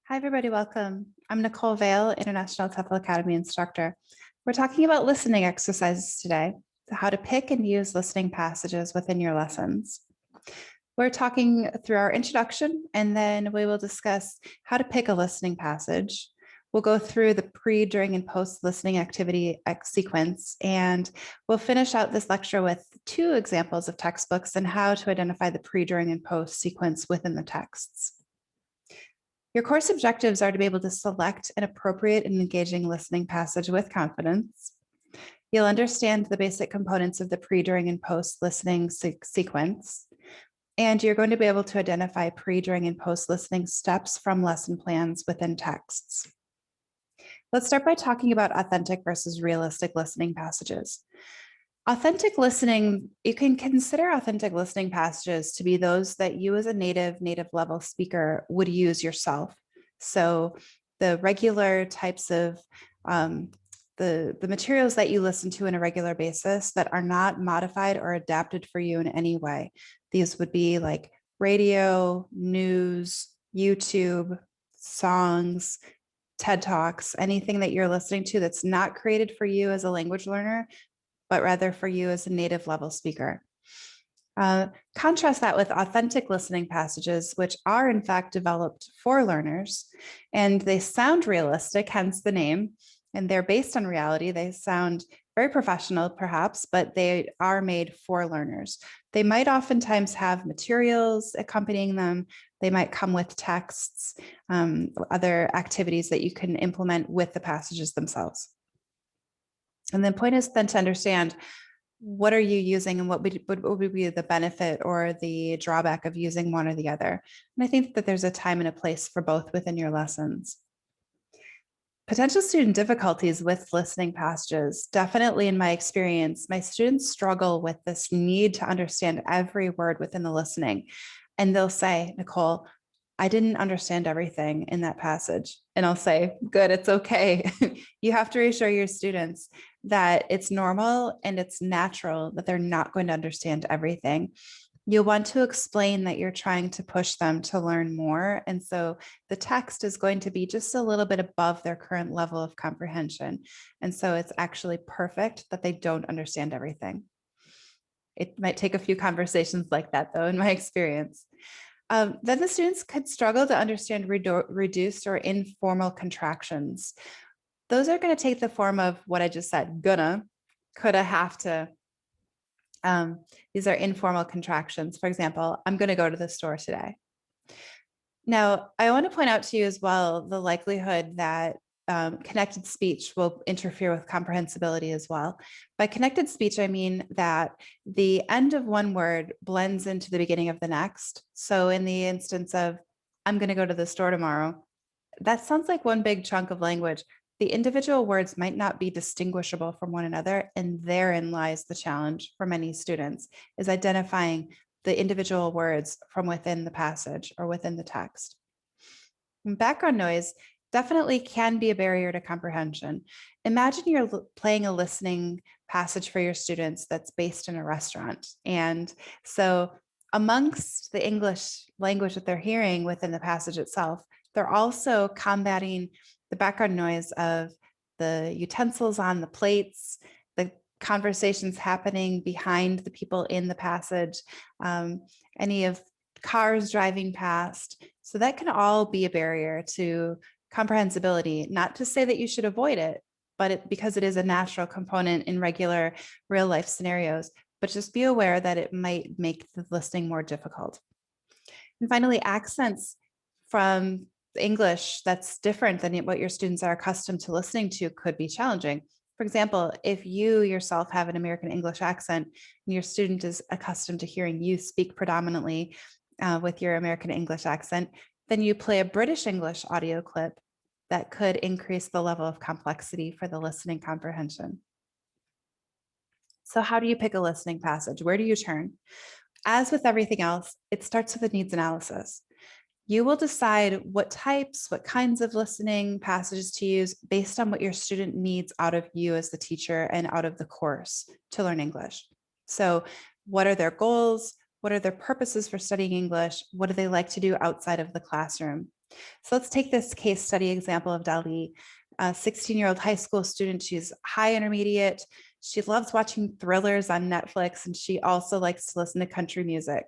Hi, everybody. Welcome. I'm Nicole Vale, International TEFL Academy instructor. We're talking about listening exercises today, how to pick and use listening passages within your lessons. We're talking through our introduction, and then we will discuss how to pick a listening passage. We'll go through the pre, during, and post listening activity sequence, and we'll finish out this lecture with 2 examples of textbooks and how to identify the pre, during, and post sequence within the texts. Your course objectives are to be able to select an appropriate and engaging listening passage with confidence. You'll understand the basic components of the pre, during, and post listening sequence. And you're going to be able to identify pre, during, and post listening steps from lesson plans within texts. Let's start by talking about authentic versus realistic listening passages. Authentic listening, you can consider authentic listening passages to be those that you as a native level speaker would use yourself. So the regular types of the materials that you listen to on a regular basis that are not modified or adapted for you in any way. These would be like radio, news, YouTube, songs, TED Talks, anything that you're listening to that's not created for you as a language learner, but rather for you as a native level speaker. Contrast that with authentic listening passages, which are in fact developed for learners, and they sound realistic, hence the name, and they're based on reality. They sound very professional, perhaps, but they are made for learners. They might oftentimes have materials accompanying them. They might come with texts, other activities that you can implement with the passages themselves. And the point is then to understand, what are you using and what would be the benefit or the drawback of using one or the other? And I think that there's a time and a place for both within your lessons. Potential student difficulties with listening passages. Definitely in my experience, my students struggle with this need to understand every word within the listening. And they'll say, Nicole, I didn't understand everything in that passage. And I'll say, good, it's okay. You have to reassure your students that it's normal and it's natural that they're not going to understand everything. You'll want to explain that you're trying to push them to learn more. And so the text is going to be just a little bit above their current level of comprehension. And so it's actually perfect that they don't understand everything. It might take a few conversations like that, though, in my experience. Then the students could struggle to understand reduced or informal contractions. Those are going to take the form of what I just said, gonna, coulda, have to. These are informal contractions. For example, I'm going to go to the store today. Now, I want to point out to you as well the likelihood that connected speech will interfere with comprehensibility as well. By connected speech, I mean that the end of one word blends into the beginning of the next. So in the instance of, I'm going to go to the store tomorrow, that sounds like one big chunk of language. The individual words might not be distinguishable from one another, and therein lies the challenge for many students, is identifying the individual words from within the passage or within the text. And background noise definitely can be a barrier to comprehension. Imagine you're playing a listening passage for your students that's based in a restaurant. And so amongst the English language that they're hearing within the passage itself, they're also combating the background noise of the utensils on the plates, the conversations happening behind the people in the passage, any of cars driving past. So that can all be a barrier to comprehensibility. Not to say that you should avoid it, but because it is a natural component in regular real life scenarios, but just be aware that it might make the listening more difficult. And finally, accents from English that's different than what your students are accustomed to listening to could be challenging. For example, if you yourself have an American English accent and your student is accustomed to hearing you speak predominantly with your American English accent, then you play a British English audio clip that could increase the level of complexity for the listening comprehension. So how do you pick a listening passage? Where do you turn? As with everything else, it starts with a needs analysis. You will decide what types, what kinds of listening passages to use based on what your student needs out of you as the teacher and out of the course to learn English. So what are their goals? What are their purposes for studying English? What do they like to do outside of the classroom? So let's take this case study example of Dali, a 16-year-old high school student. She's high intermediate. She loves watching thrillers on Netflix, and she also likes to listen to country music.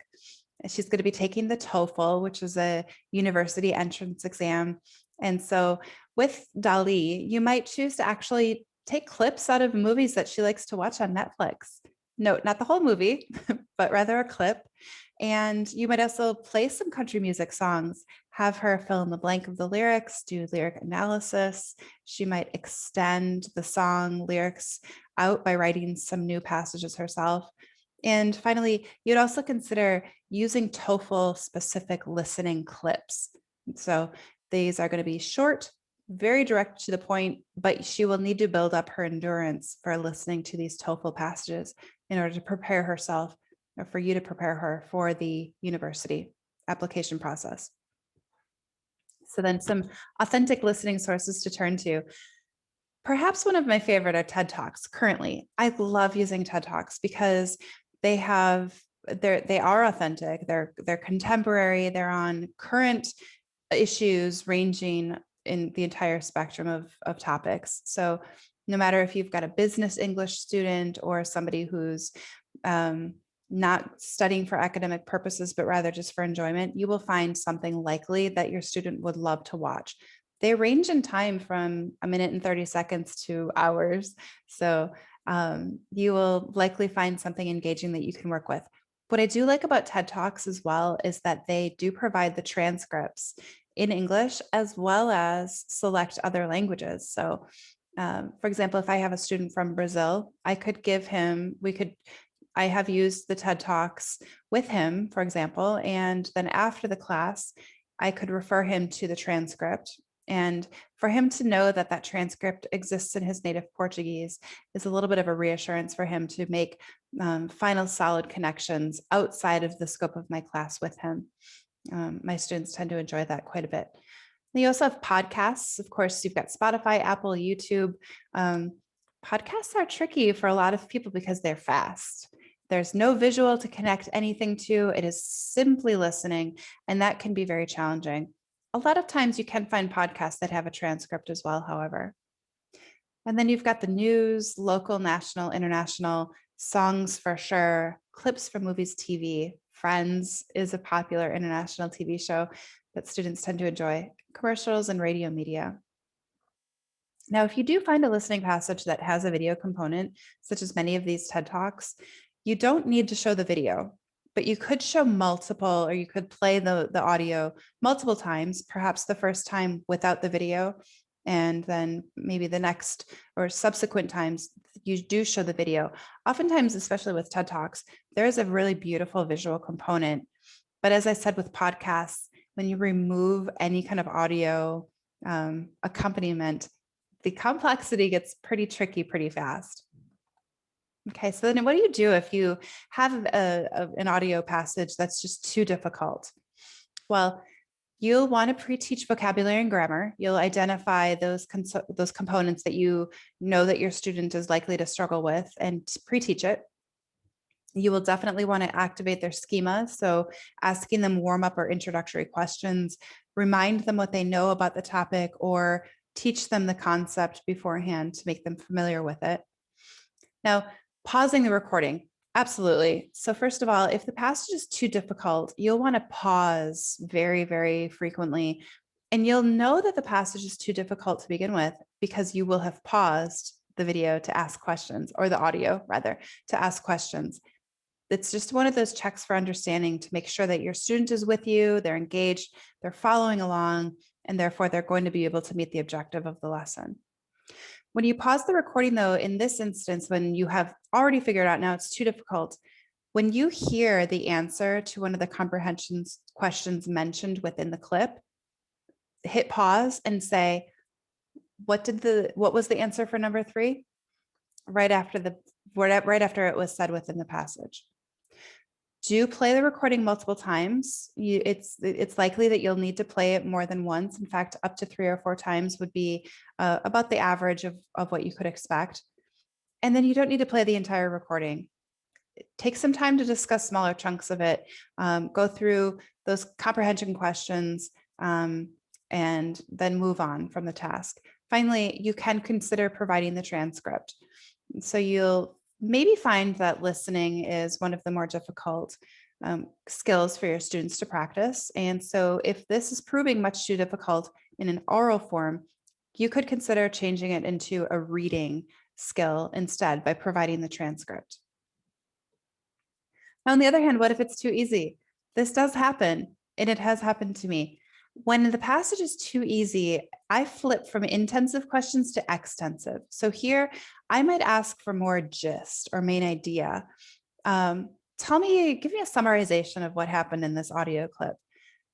And she's going to be taking the TOEFL, which is a university entrance exam. And so with Dali, you might choose to actually take clips out of movies that she likes to watch on Netflix. Note, not the whole movie, but rather a clip. And you might also play some country music songs, have her fill in the blank of the lyrics, do lyric analysis. She might extend the song lyrics out by writing some new passages herself. And finally, you'd also consider using TOEFL specific listening clips. So these are going to be short, very direct to the point, but she will need to build up her endurance for listening to these TOEFL passages in order to prepare herself, or for you to prepare her for the university application process. So then some authentic listening sources to turn to. Perhaps one of my favorite are TED Talks currently. I love using TED Talks because they are authentic, they're contemporary, they're on current issues ranging in the entire spectrum of topics. So no matter if you've got a business English student or somebody who's not studying for academic purposes, but rather just for enjoyment, you will find something likely that your student would love to watch. They range in time from a minute and 30 seconds to hours. So you will likely find something engaging that you can work with. What I do like about TED Talks as well is that they do provide the transcripts in English as well as select other languages. So for example, if I have a student from Brazil, I have used the TED Talks with him, for example, and then after the class, I could refer him to the transcript. And for him to know that that transcript exists in his native Portuguese is a little bit of a reassurance for him to make final solid connections outside of the scope of my class with him. My students tend to enjoy that quite a bit. You also have podcasts. Of course, you've got Spotify, Apple, YouTube. Podcasts are tricky for a lot of people because they're fast. There's no visual to connect anything to. It is simply listening, and that can be very challenging. A lot of times you can find podcasts that have a transcript as well, however. And then you've got the news, local, national, international, songs for sure, clips from movies, TV. Friends is a popular international TV show that students tend to enjoy, commercials and radio media. Now, if you do find a listening passage that has a video component, such as many of these TED Talks, you don't need to show the video, but you could show multiple, or you could play the audio multiple times, perhaps the first time without the video, and then maybe the next or subsequent times you do show the video. Oftentimes, especially with TED Talks, there's a really beautiful visual component. But as I said with podcasts, when you remove any kind of audio accompaniment, the complexity gets pretty tricky pretty fast. Okay, so then what do you do if you have an audio passage that's just too difficult? Well, you'll want to pre-teach vocabulary and grammar. You'll identify those components that you know that your student is likely to struggle with and pre-teach it. You will definitely want to activate their schema. So asking them warm-up or introductory questions, remind them what they know about the topic, or teach them the concept beforehand to make them familiar with it. Now, pausing the recording. Absolutely. So first of all, if the passage is too difficult, you'll want to pause very, very frequently. And you'll know that the passage is too difficult to begin with because you will have paused the video to ask questions, or the audio rather, to ask questions. It's just one of those checks for understanding to make sure that your student is with you, they're engaged, they're following along, and therefore they're going to be able to meet the objective of the lesson. When you pause the recording, though, in this instance, when you have already figured out now it's too difficult, when you hear the answer to one of the comprehension questions mentioned within the clip, hit pause and say, what was the answer for number 3? Right after it was said within the passage. Do play the recording multiple times. It's likely that you'll need to play it more than once. In fact, up to 3 or 4 times would be about the average of what you could expect. And then you don't need to play the entire recording. Take some time to discuss smaller chunks of it. Go through those comprehension questions. and then move on from the task. Finally, you can consider providing the transcript. So you'll maybe find that listening is one of the more difficult skills for your students to practice. And so if this is proving much too difficult in an oral form, you could consider changing it into a reading skill instead by providing the transcript. Now, on the other hand, what if it's too easy? This does happen, and it has happened to me. When the passage is too easy, I flip from intensive questions to extensive. So here, I might ask for more gist or main idea. Give me a summarization of what happened in this audio clip.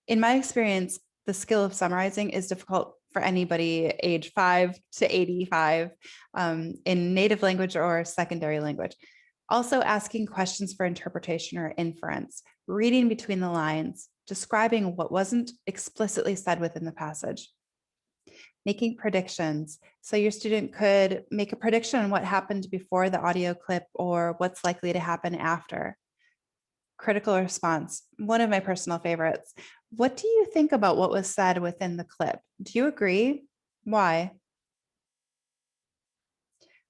In my experience, the skill of summarizing is difficult for anybody age 5 to 85 in native language or secondary language. Also, asking questions for interpretation or inference, reading between the lines, describing what wasn't explicitly said within the passage, making predictions. So your student could make a prediction on what happened before the audio clip or what's likely to happen after. Critical response, one of my personal favorites. What do you think about what was said within the clip? Do you agree? Why?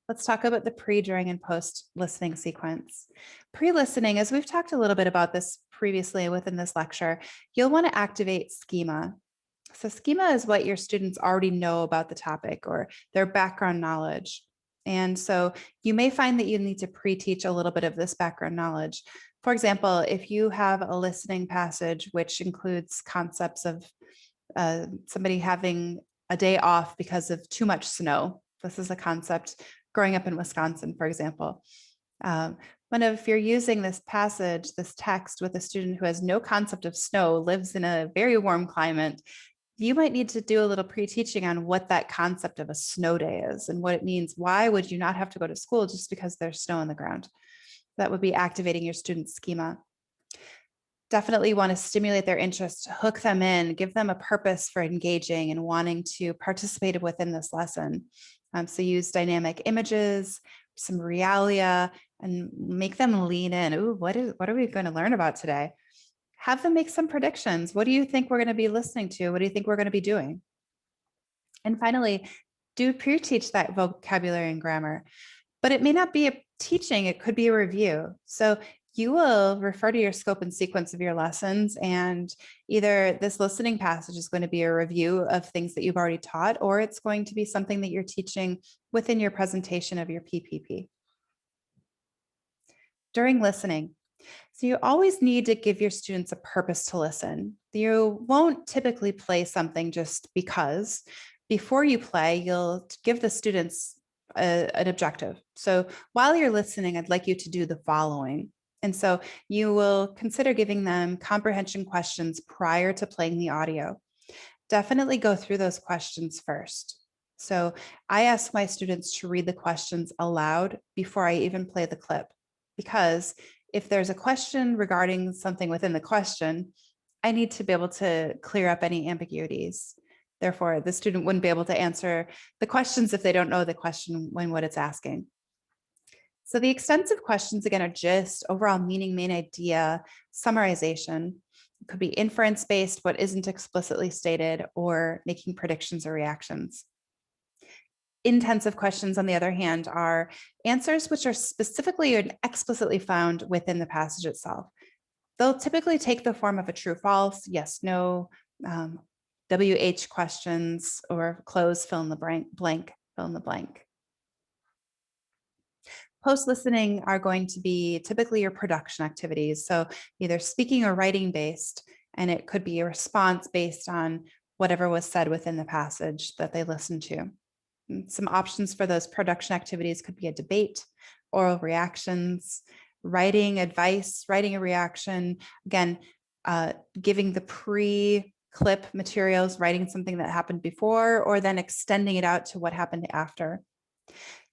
Let's talk about the pre, during, and post listening sequence. Pre-listening, as we've talked a little bit about this previously within this lecture, you'll want to activate schema. So schema is what your students already know about the topic or their background knowledge. And so you may find that you need to pre-teach a little bit of this background knowledge. For example, if you have a listening passage which includes concepts of somebody having a day off because of too much snow. This is a concept growing up in Wisconsin, for example. If you're using this passage, this text with a student who has no concept of snow, lives in a very warm climate, you might need to do a little pre-teaching on what that concept of a snow day is and what it means. Why would you not have to go to school just because there's snow on the ground? That would be activating your student's schema. Definitely want to stimulate their interest, hook them in, give them a purpose for engaging and wanting to participate within this lesson. So use dynamic images, some realia, and make them lean in. Ooh, what are we going to learn about today? Have them make some predictions. What do you think we're going to be listening to? What do you think we're going to be doing? And finally, do pre-teach that vocabulary and grammar. But it may not be a teaching, it could be a review. So you will refer to your scope and sequence of your lessons, and either this listening passage is going to be a review of things that you've already taught, or it's going to be something that you're teaching within your presentation of your PPP. During listening, so you always need to give your students a purpose to listen. You won't typically play something just because. Before you play, you'll give the students an objective. So while you're listening, I'd like you to do the following. And so you will consider giving them comprehension questions prior to playing the audio. Definitely go through those questions first. So I ask my students to read the questions aloud before I even play the clip, because if there's a question regarding something within the question, I need to be able to clear up any ambiguities. Therefore, the student wouldn't be able to answer the questions if they don't know the question when what it's asking. So the extensive questions, again, are gist, overall meaning, main idea, summarization. It could be inference-based, what isn't explicitly stated, or making predictions or reactions. Intensive questions, on the other hand, are answers which are specifically and explicitly found within the passage itself. They'll typically take the form of a true, false, yes, no, WH questions, or close, fill in the blank, fill in the blank. Post-listening are going to be typically your production activities. So either speaking or writing based, and it could be a response based on whatever was said within the passage that they listened to. And some options for those production activities could be a debate, oral reactions, writing advice, writing a reaction, again, giving the pre-clip materials, writing something that happened before, or then extending it out to what happened after.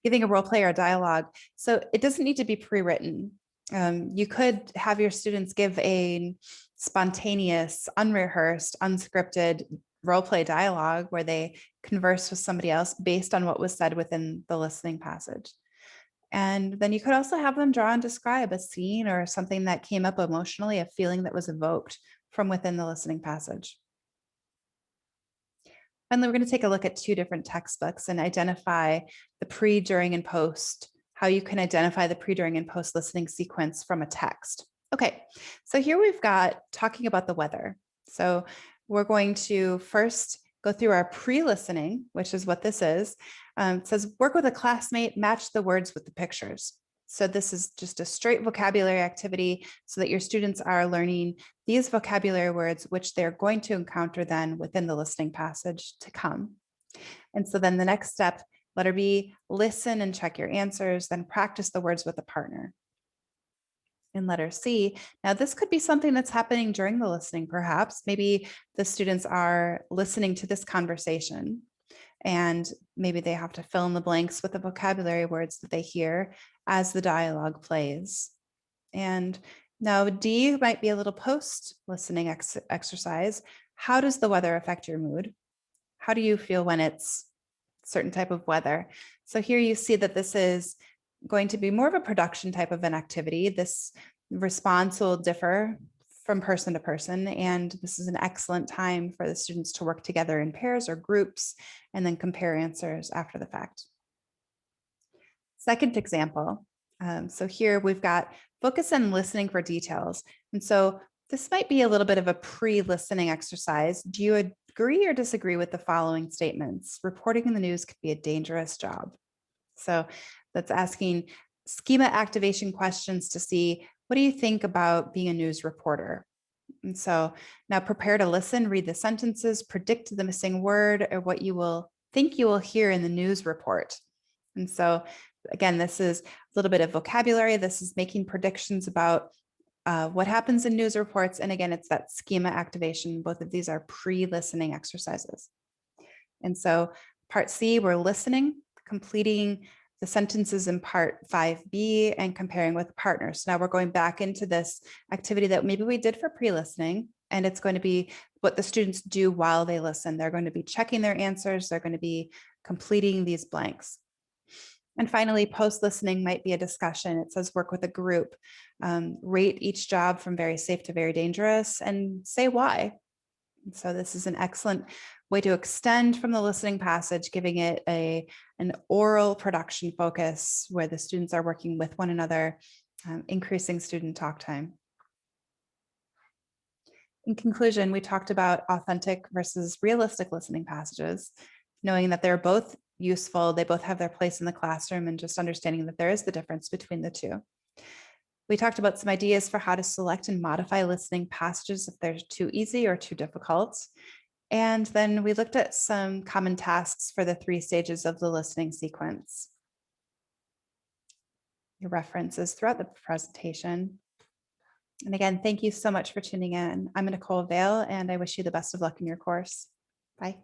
Giving a role play or a dialogue. So it doesn't need to be pre-written. You could have your students give a spontaneous, unrehearsed, unscripted role play dialogue where they converse with somebody else based on what was said within the listening passage. And then you could also have them draw and describe a scene or something that came up emotionally, a feeling that was evoked from within the listening passage. Finally, we're going to take a look at two different textbooks and identify the pre, during, and post, how you can identify the pre, during, and post listening sequence from a text. Okay, so here we've got talking about the weather. So we're going to first go through our pre-listening, which is what this is. It says, work with a classmate, match the words with the pictures. So this is just a straight vocabulary activity so that your students are learning these vocabulary words, which they're going to encounter then within the listening passage to come. And so then the next step, letter B, listen and check your answers, then practice the words with a partner. In letter C, now this could be something that's happening during the listening, perhaps. Maybe the students are listening to this conversation and maybe they have to fill in the blanks with the vocabulary words that they hear as the dialogue plays. And now D might be a little post-listening exercise. How does the weather affect your mood? How do you feel when it's certain type of weather? So here you see that this is going to be more of a production type of an activity. This response will differ from person to person, and this is an excellent time for the students to work together in pairs or groups and then compare answers after the fact. Second example, so here we've got focus on listening for details. And so this might be a little bit of a pre-listening exercise. Do you agree or disagree with the following statements? Reporting in the news could be a dangerous job. So that's asking schema activation questions to see, what do you think about being a news reporter? And so now prepare to listen, read the sentences, predict the missing word or what you will think you will hear in the news report. And so again, this is a little bit of vocabulary. This is making predictions about what happens in news reports. And again, it's that schema activation. Both of these are pre-listening exercises. And so part C, we're listening, completing the sentences in part 5B and comparing with partners. So now we're going back into this activity that maybe we did for pre-listening, and it's going to be what the students do while they listen. They're going to be checking their answers. They're going to be completing these blanks. And finally, post-listening might be a discussion. It says work with a group, rate each job from very safe to very dangerous, and say why. So this is an excellent way to extend from the listening passage, giving it an oral production focus where the students are working with one another, increasing student talk time. In conclusion, we talked about authentic versus realistic listening passages, knowing that they're both useful, they both have their place in the classroom, and just understanding that there is the difference between the two. We talked about some ideas for how to select and modify listening passages if they're too easy or too difficult. And then we looked at some common tasks for the 3 stages of the listening sequence. Your references throughout the presentation. And again, thank you so much for tuning in. I'm Nicole Vale, and I wish you the best of luck in your course. Bye.